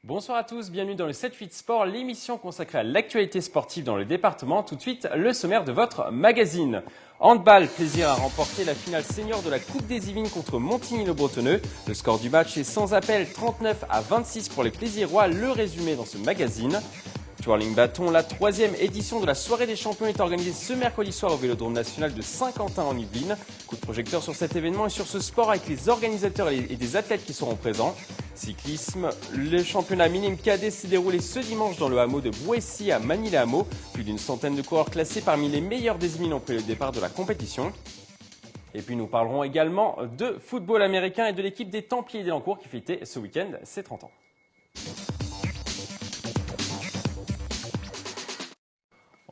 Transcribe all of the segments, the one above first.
Bonsoir à tous, bienvenue dans le 7-8 Sport, l'émission consacrée à l'actualité sportive dans le département. Tout de suite, le sommaire de votre magazine. Handball, plaisir à remporter la finale senior de la Coupe des Yvelines contre Montigny-le-Bretonneux. Le score du match est sans appel, 39-26 pour les Plaisirois. Le résumé dans ce magazine. Twirling Bâton, la 3e édition de la soirée des champions est organisée ce mercredi soir au Vélodrome national de Saint-Quentin en Yvelines. Coup de projecteur sur cet événement et sur ce sport avec les organisateurs et des athlètes qui seront présents. Cyclisme, le championnat minime cadet s'est déroulé ce dimanche dans le hameau de Bouessy à Magny-les-Hameaux. Plus d'une centaine de coureurs classés parmi les meilleurs des Yvelines ont pris le départ de la compétition. Et puis nous parlerons également de football américain et de l'équipe des Templiers d'Élancourt qui fêtait ce week-end ses 30 ans.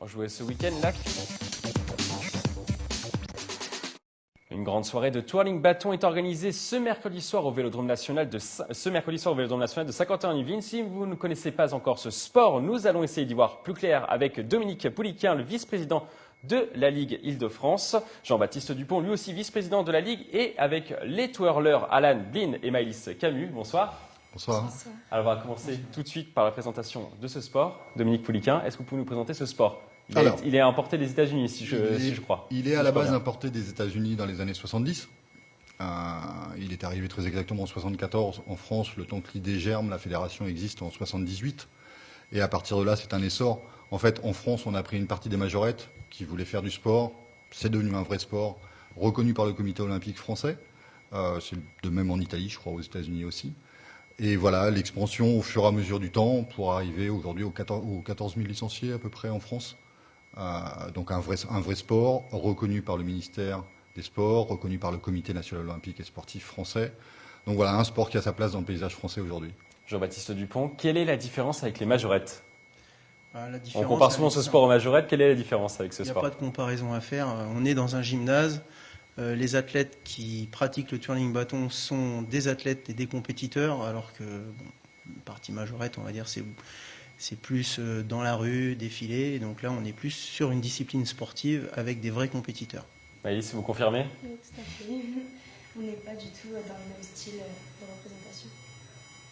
On jouait ce week-end la Une grande soirée de twirling bâton est organisée ce mercredi soir au Vélodrome national de Saint-Quentin-en-Yvelines. Si vous ne connaissez pas encore ce sport, nous allons essayer d'y voir plus clair avec Dominique Pouliquin, le vice-président de la Ligue Île-de-France, Jean-Baptiste Dupont, lui aussi vice-président de la Ligue, et avec les twirlers Alan Blin et Maëlys Camus. Bonsoir. Bonsoir. Alors on va commencer tout de suite par la présentation de ce sport. Dominique Pouliquin, est-ce que vous pouvez nous présenter ce sport ? Il est importé des États-Unis, si je crois. Il est à la base importé des États-Unis dans les années 70. Il est arrivé très exactement en 74 en France, le temps que l'idée germe, la fédération existe en 78. Et à partir de là, c'est un essor. En fait, en France, on a pris une partie des majorettes qui voulaient faire du sport. C'est devenu un vrai sport, reconnu par le comité olympique français. C'est de même en Italie, je crois, aux États-Unis aussi. Et voilà, l'expansion au fur et à mesure du temps pour arriver aujourd'hui aux 14 000 licenciés à peu près en France. Donc un vrai sport reconnu par le ministère des Sports, reconnu par le Comité national olympique et sportif français. Donc voilà, un sport qui a sa place dans le paysage français aujourd'hui. Jean-Baptiste Dupont, quelle est la différence avec les majorettes ? On compare souvent ce sport aux majorettes, quelle est la différence avec ce sport ? Il n'y a pas de comparaison à faire. On est dans un gymnase. Les athlètes qui pratiquent le twirling bâton sont des athlètes et des compétiteurs, alors que la partie majorette, on va dire, c'est plus dans la rue, défilé. Donc là, on est plus sur une discipline sportive avec des vrais compétiteurs. Maëlys, vous confirmez ? Oui, tout à fait. On n'est pas du tout dans le même style de représentation.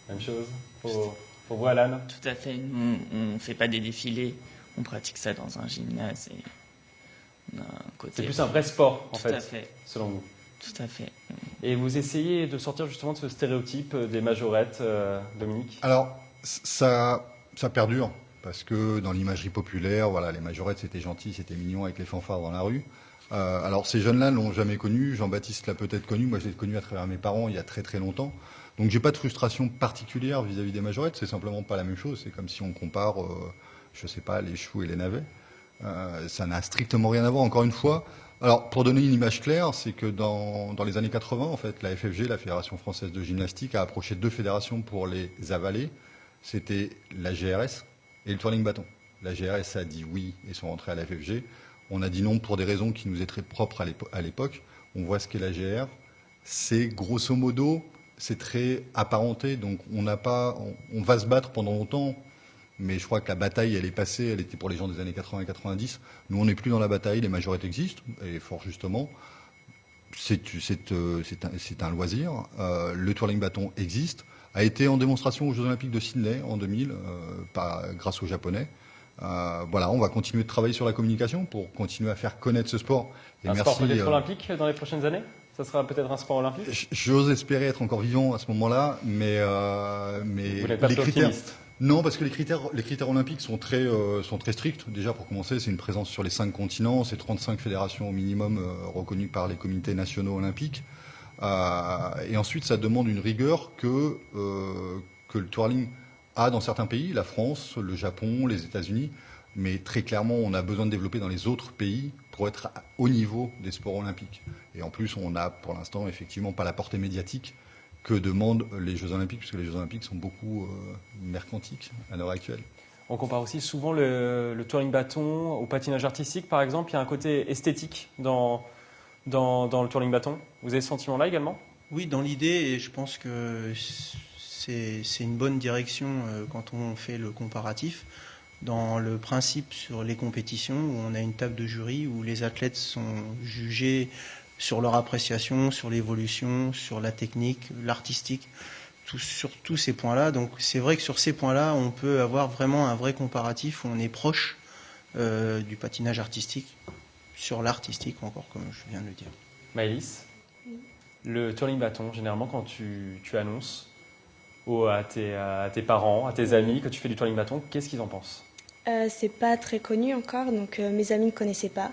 Même chose pour vous, Alan ? Tout à fait. On ne fait pas des défilés, on pratique ça dans un gymnase. Et on a un côté... C'est plus un vrai sport, en Tout à fait. selon vous. Tout à fait. Et vous essayez de sortir justement de ce stéréotype des majorettes, Dominique ? Alors, ça perdure, parce que dans l'imagerie populaire, voilà, les majorettes c'était gentil, c'était mignon avec les fanfares dans la rue. Alors ces jeunes-là ne l'ont jamais connu, Jean-Baptiste l'a peut-être connu, moi je l'ai connu à travers mes parents il y a très très longtemps. Donc j'ai pas de frustration particulière vis-à-vis des majorettes, c'est simplement pas la même chose, c'est comme si on compare, je sais pas, les choux et les navets. Ça n'a strictement rien à voir, encore une fois. Alors pour donner une image claire, c'est que dans les années 80, en fait, la FFG, la Fédération Française de Gymnastique, a approché deux fédérations pour les avaler. C'était la GRS et le twirling bâton. La GRS a dit oui et sont rentrés à la FFG. On a dit non pour des raisons qui nous étaient très propres à l'époque. On voit ce qu'est la GR. C'est grosso modo, c'est très apparenté. Donc on va se battre pendant longtemps. Mais je crois que la bataille, elle est passée. Elle était pour les gens des années 80 et 90. Nous, on n'est plus dans la bataille. Les majorettes existent. Et fort justement, c'est un loisir. Le twirling bâton existe. A été en démonstration aux Jeux Olympiques de Sydney en 2000, grâce aux Japonais. Voilà, on va continuer de travailler sur la communication pour continuer à faire connaître ce sport. Et un sport peut-être olympique dans les prochaines années ? Ça sera peut-être un sport olympique ? J'ose espérer être encore vivant à ce moment-là, mais vous n'êtes pas les critères. Optimiste. Non, parce que les critères olympiques sont très stricts. Déjà, pour commencer, c'est une présence sur les 5 continents, c'est 35 fédérations au minimum reconnues par les comités nationaux olympiques. Et ensuite, ça demande une rigueur que le twirling a dans certains pays, la France, le Japon, les États-Unis. Mais très clairement, on a besoin de développer dans les autres pays pour être au niveau des sports olympiques. Et en plus, on n'a pour l'instant effectivement pas la portée médiatique que demandent les Jeux Olympiques, puisque les Jeux Olympiques sont beaucoup mercantiques à l'heure actuelle. On compare aussi souvent le twirling bâton au patinage artistique, par exemple. Il y a un côté esthétique dans le twirling bâton. Vous avez ce sentiment-là également ? Oui, dans l'idée, et je pense que c'est une bonne direction quand on fait le comparatif. Dans le principe sur les compétitions, où on a une table de jury où les athlètes sont jugés sur leur appréciation, sur l'évolution, sur la technique, l'artistique. sur tous ces points-là. Donc c'est vrai que sur ces points-là, on peut avoir vraiment un vrai comparatif où on est proche du patinage artistique sur l'artistique encore, comme je viens de le dire. Maëlys, le twirling bâton, généralement quand tu annonces à tes parents, à tes amis que tu fais du twirling bâton, qu'est-ce qu'ils en pensent? C'est pas très connu encore, donc mes amis ne connaissaient pas.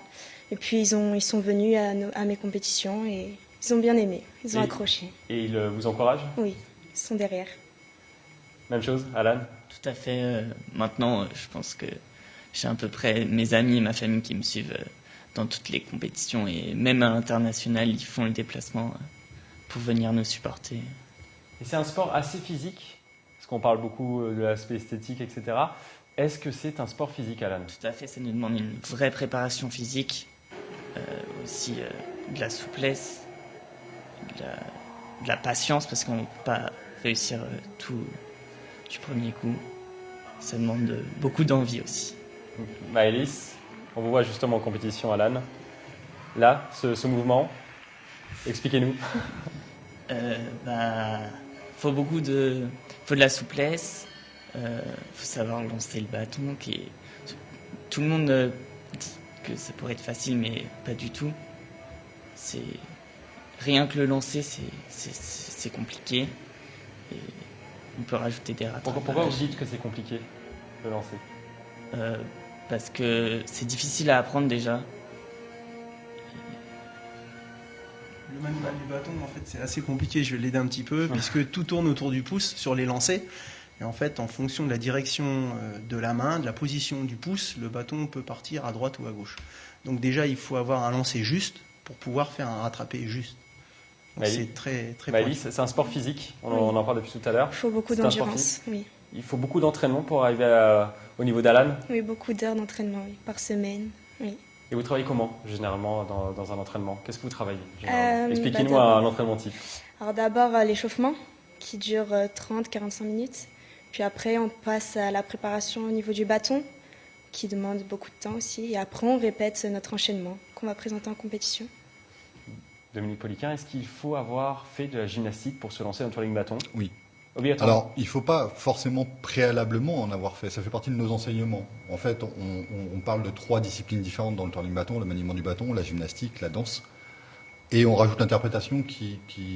Et puis ils sont venus à mes compétitions et ils ont bien aimé, ils ont accroché. Et ils vous encouragent? Oui, ils sont derrière. Même chose, Alan? Tout à fait. Maintenant, je pense que j'ai à peu près mes amis et ma famille qui me suivent dans toutes les compétitions et même à l'international, ils font le déplacement pour venir nous supporter. Et c'est un sport assez physique, parce qu'on parle beaucoup de l'aspect esthétique, etc. Est-ce que c'est un sport physique, Alan? Tout à fait, ça nous demande une vraie préparation physique, aussi de la souplesse, de la patience, parce qu'on ne peut pas réussir tout du premier coup. Ça demande beaucoup d'envie aussi. Maëlys, on vous voit justement en compétition, Alan. Là, ce mouvement, expliquez-nous. Faut de la souplesse, faut savoir lancer le bâton. Tout le monde dit que ça pourrait être facile, mais pas du tout. Rien que le lancer, c'est compliqué. Et on peut rajouter des rattrapages. Pourquoi vous dites que c'est compliqué de lancer? Parce que c'est difficile à apprendre déjà. Le maniement du bâton, en fait, c'est assez compliqué. Je vais l'aider un petit peu, puisque tout tourne autour du pouce sur les lancers. Et en fait, en fonction de la direction de la main, de la position du pouce, le bâton peut partir à droite ou à gauche. Donc déjà, il faut avoir un lancer juste pour pouvoir faire un rattrapé juste. C'est très Maëlys, c'est un sport physique, on en parle depuis tout à l'heure. Il faut beaucoup d'endurance, oui. Il faut beaucoup d'entraînement pour arriver au niveau d'Alan? Oui, beaucoup d'heures d'entraînement, oui, par semaine, oui. Et vous travaillez comment, généralement, dans un entraînement? Qu'est-ce que vous travaillez Expliquez-nous d'abord, un entraînement type. Alors d'abord, l'échauffement, qui dure 30-45 minutes. Puis après, on passe à la préparation au niveau du bâton, qui demande beaucoup de temps aussi. Et après, on répète notre enchaînement qu'on va présenter en compétition. Dominique Poliquin, est-ce qu'il faut avoir fait de la gymnastique pour se lancer dans le twirling bâton? Oui. Obligatoire. Alors, il ne faut pas forcément préalablement en avoir fait. Ça fait partie de nos enseignements. En fait, on parle de 3 disciplines différentes dans le twirling bâton, le maniement du bâton, la gymnastique, la danse. Et on rajoute l'interprétation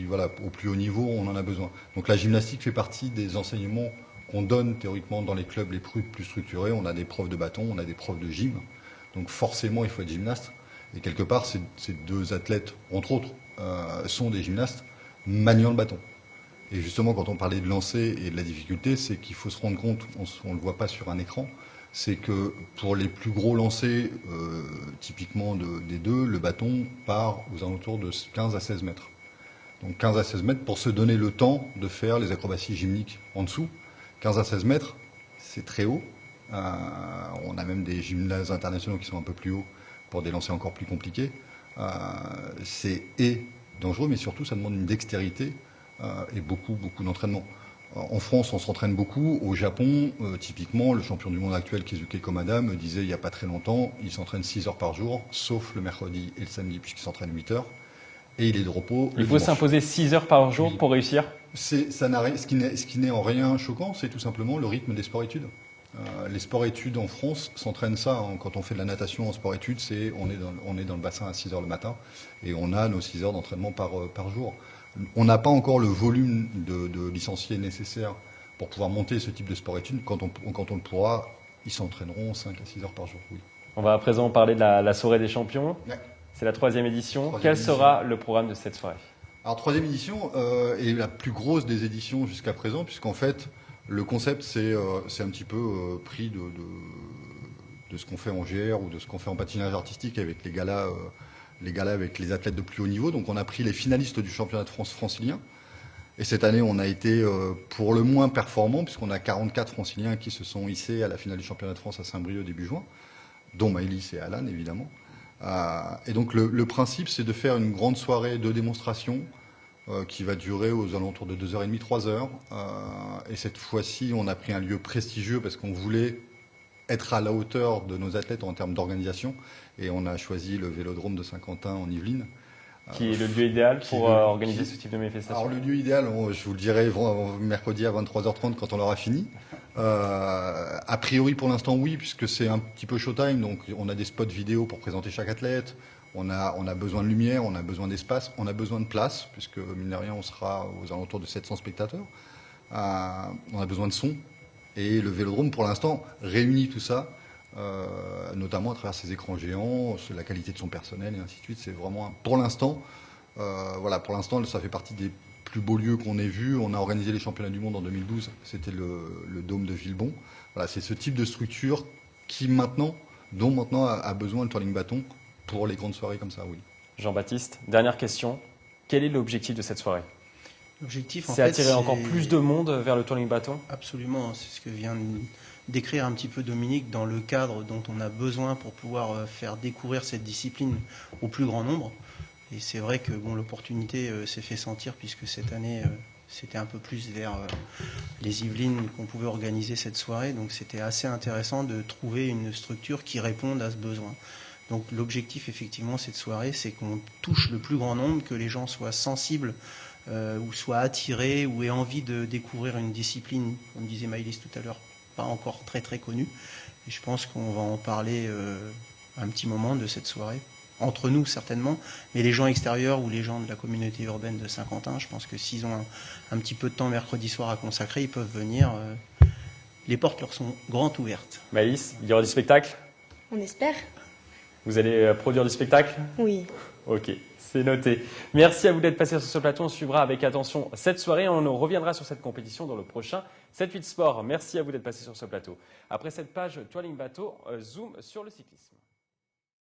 voilà, au plus haut niveau, on en a besoin. Donc la gymnastique fait partie des enseignements qu'on donne théoriquement dans les clubs les plus structurés. On a des profs de bâton, on a des profs de gym. Donc forcément, il faut être gymnaste. Et quelque part, ces 2 athlètes, entre autres, sont des gymnastes maniant le bâton. Et justement, quand on parlait de lancer et de la difficulté, c'est qu'il faut se rendre compte, on ne le voit pas sur un écran, c'est que pour les plus gros lancers, typiquement des 2, le bâton part aux alentours de 15 à 16 mètres. Donc 15 à 16 mètres pour se donner le temps de faire les acrobaties gymniques en dessous. 15 à 16 mètres, c'est très haut. On a même des gymnases internationaux qui sont un peu plus hauts pour des lancers encore plus compliqués. C'est dangereux, mais surtout ça demande une dextérité et beaucoup d'entraînement. En France, on s'entraîne beaucoup. Au Japon, typiquement, le champion du monde actuel, Keisuke Komada, me disait il n'y a pas très longtemps, il s'entraîne 6 heures par jour, sauf le mercredi et le samedi, puisqu'il s'entraîne 8 heures. Et il est de repos. Il faut s'imposer 6 heures par jour pour réussir? Ce qui n'est en rien choquant, c'est tout simplement le rythme des sports-études. Les sports-études en France s'entraînent ça. Quand on fait de la natation en sport-études, on est dans le bassin à 6 heures le matin et on a nos 6 heures d'entraînement par jour. On n'a pas encore le volume de licenciés nécessaire pour pouvoir monter ce type de sport-études. Quand on le pourra, ils s'entraîneront 5 à 6 heures par jour, oui. On va à présent parler de la soirée des champions. Ouais. C'est la 3e édition. Quel sera le programme de cette soirée? Alors, 3e édition est la plus grosse des éditions jusqu'à présent, puisqu'en fait, le concept, c'est un petit peu pris de ce qu'on fait en GR ou de ce qu'on fait en patinage artistique avec les galas avec les athlètes de plus haut niveau. Donc on a pris les finalistes du championnat de France francilien. Et cette année, on a été pour le moins performant, puisqu'on a 44 franciliens qui se sont hissés à la finale du championnat de France à Saint-Brieuc début juin, dont Maëlys et Alan, évidemment. Et donc le principe, c'est de faire une grande soirée de démonstration qui va durer aux alentours de 2h30, 3h. Et cette fois-ci, on a pris un lieu prestigieux parce qu'on voulait être à la hauteur de nos athlètes en termes d'organisation. Et on a choisi le Vélodrome de Saint-Quentin en Yvelines. Qui est le lieu idéal pour organiser ce type de manifestation? Alors le lieu idéal, je vous le dirai mercredi à 23h30 quand on l'aura fini. A priori pour l'instant oui, puisque c'est un petit peu showtime, donc on a des spots vidéo pour présenter chaque athlète, on a besoin de lumière, on a besoin d'espace, on a besoin de place, puisque mine de rien on sera aux alentours de 700 spectateurs. On a besoin de son, et le Vélodrome pour l'instant réunit tout ça, notamment à travers ses écrans géants, la qualité de son personnel et ainsi de suite. C'est vraiment, pour l'instant, pour l'instant ça fait partie des plus beaux lieux qu'on ait vus. On a organisé les championnats du monde en 2012, c'était le dôme de Villebon. Voilà, c'est ce type de structure dont maintenant a besoin le twirling bâton pour les grandes soirées comme ça, oui. Jean-Baptiste, dernière question. Quel est l'objectif de cette soirée? L'objectif, c'est attirer encore plus de monde vers le twirling bâton? Absolument, c'est ce que vient décrire un petit peu Dominique dans le cadre dont on a besoin pour pouvoir faire découvrir cette discipline au plus grand nombre. Et c'est vrai que l'opportunité s'est fait sentir puisque cette année, c'était un peu plus vers les Yvelines qu'on pouvait organiser cette soirée. Donc c'était assez intéressant de trouver une structure qui réponde à ce besoin. Donc l'objectif effectivement cette soirée, c'est qu'on touche le plus grand nombre, que les gens soient sensibles ou soient attirés ou aient envie de découvrir une discipline, comme disait Maëlys tout à l'heure, pas encore très très connue. Et je pense qu'on va en parler un petit moment de cette soirée. Entre nous certainement, mais les gens extérieurs ou les gens de la communauté urbaine de Saint-Quentin, je pense que s'ils ont un petit peu de temps mercredi soir à consacrer, ils peuvent venir. Les portes leur sont grandes ouvertes. Maëlys, il y aura du spectacle? On espère. Vous allez produire du spectacle? Oui. Ok, c'est noté. Merci à vous d'être passé sur ce plateau. On suivra avec attention cette soirée. On reviendra sur cette compétition dans le prochain 7-8 Sport. Merci à vous d'être passé sur ce plateau. Après cette page Twirling Bateau, zoom sur le cyclisme.